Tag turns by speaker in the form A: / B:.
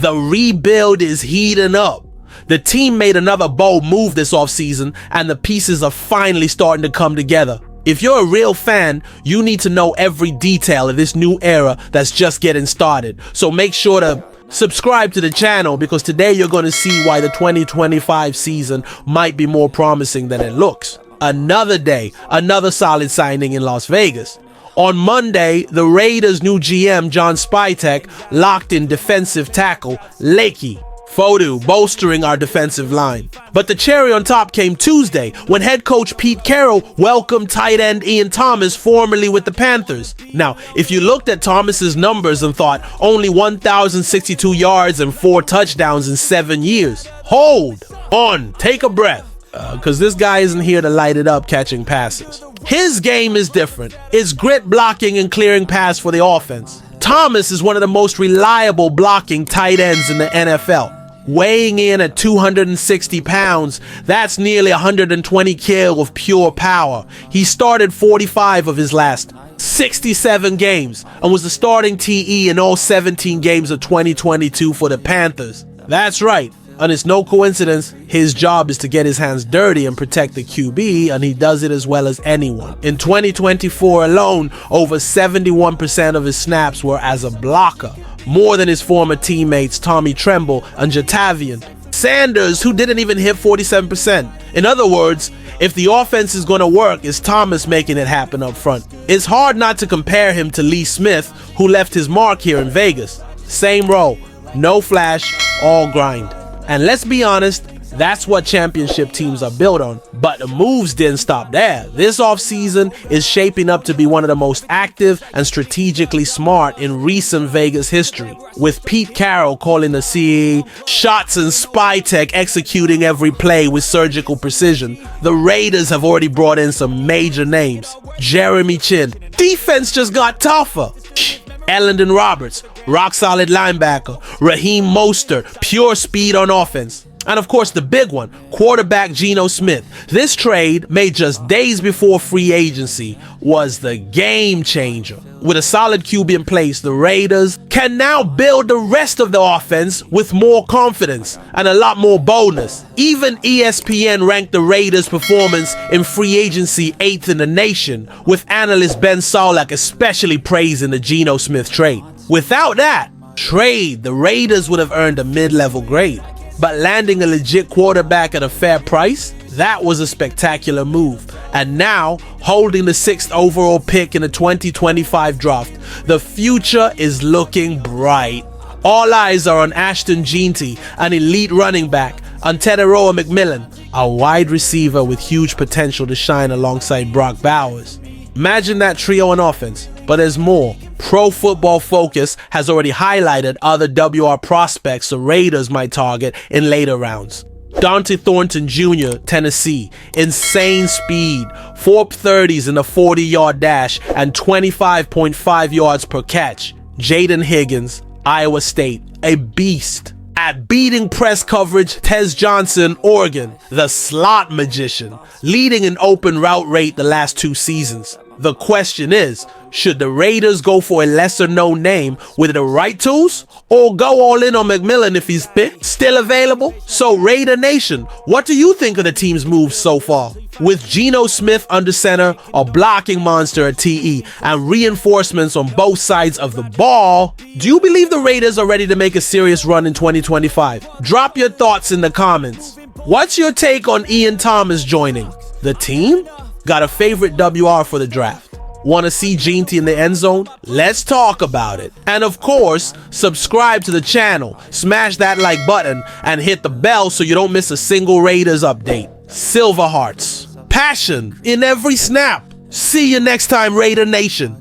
A: The rebuild is heating up. The team made another bold move this offseason, and the pieces are finally starting to come together. If you're a real fan, you need to know every detail of this new era that's just getting started. So make sure to subscribe to the channel, because today you're going to see why the 2025 season might be more promising than it looks. Another day, another solid signing in Las Vegas. On Monday, the Raiders' new GM, John Spytek, locked in defensive tackle Lakey Fodu, bolstering our defensive line. But the cherry on top came Tuesday, when head coach Pete Carroll welcomed tight end Ian Thomas, formerly with the Panthers. Now, if you looked at Thomas's numbers and thought only 1,062 yards and 4 touchdowns in 7 years, hold on, take a breath. Because this guy isn't here to light it up catching passes. His game is different. It's grit, blocking, and clearing pass for the offense. Thomas is one of the most reliable blocking tight ends in the NFL. Weighing in at 260 pounds, that's nearly 120 kilo of pure power. He started 45 of his last 67 games and was the starting TE in all 17 games of 2022 for the Panthers. That's right. And it's no coincidence his job is to get his hands dirty and protect the QB, and he does it as well as anyone. In 2024 alone, over 71% of his snaps were as a blocker, more than his former teammates Tommy Tremble and Jatavian Sanders, who didn't even hit 47%. In other words, if the offense is going to work, it's Thomas making it happen up front. It's hard not to compare him to Lee Smith, who left his mark here in Vegas. Same role, no flash, all grind. And let's be honest, that's what championship teams are built on. But the moves didn't stop there. This offseason is shaping up to be one of the most active and strategically smart in recent Vegas history, with Pete Carroll calling the CE shots and Spytek executing every play with surgical precision. The Raiders have already brought in some major names. Jeremy Chin. Defense just got tougher. Elandon Roberts, rock-solid linebacker. Raheem Mostert, pure speed on offense. And of course, the big one, quarterback Geno Smith. This trade, made just days before free agency, was the game changer. With a solid QB in place, the Raiders can now build the rest of the offense with more confidence and a lot more boldness. Even ESPN ranked the Raiders' performance in free agency 8th in the nation, with analyst Ben Solak especially praising the Geno Smith trade. Without that trade, the Raiders would have earned a mid-level grade. But landing a legit quarterback at a fair price, that was a spectacular move. And now, holding the 6th overall pick in the 2025 draft, the future is looking bright. All eyes are on Ashton Jeanty, an elite running back, and Teteroa McMillan, a wide receiver with huge potential to shine alongside Brock Bowers. Imagine that trio on offense, but there's more. Pro Football Focus has already highlighted other WR prospects the Raiders might target in later rounds. Dante Thornton Jr., Tennessee, insane speed, 4.30s in the 40-yard dash and 25.5 yards per catch. Jaden Higgins, Iowa State, a beast. At beating press coverage, Tez Johnson, Oregon, the slot magician, leading in open route rate the last 2 seasons. The question is, should the Raiders go for a lesser-known name with the right tools, or go all in on McMillan if he's still available? So Raider Nation, what do you think of the team's moves so far? With Geno Smith under center, a blocking monster at TE, and reinforcements on both sides of the ball, do you believe the Raiders are ready to make a serious run in 2025? Drop your thoughts in the comments. What's your take on Ian Thomas joining the team? Got a favorite WR for the draft? Want to see Jeanty in the end zone? Let's talk about it. And of course, subscribe to the channel, smash that like button, and hit the bell so you don't miss a single Raiders update. Silver Hearts. Passion in every snap. See you next time, Raider Nation.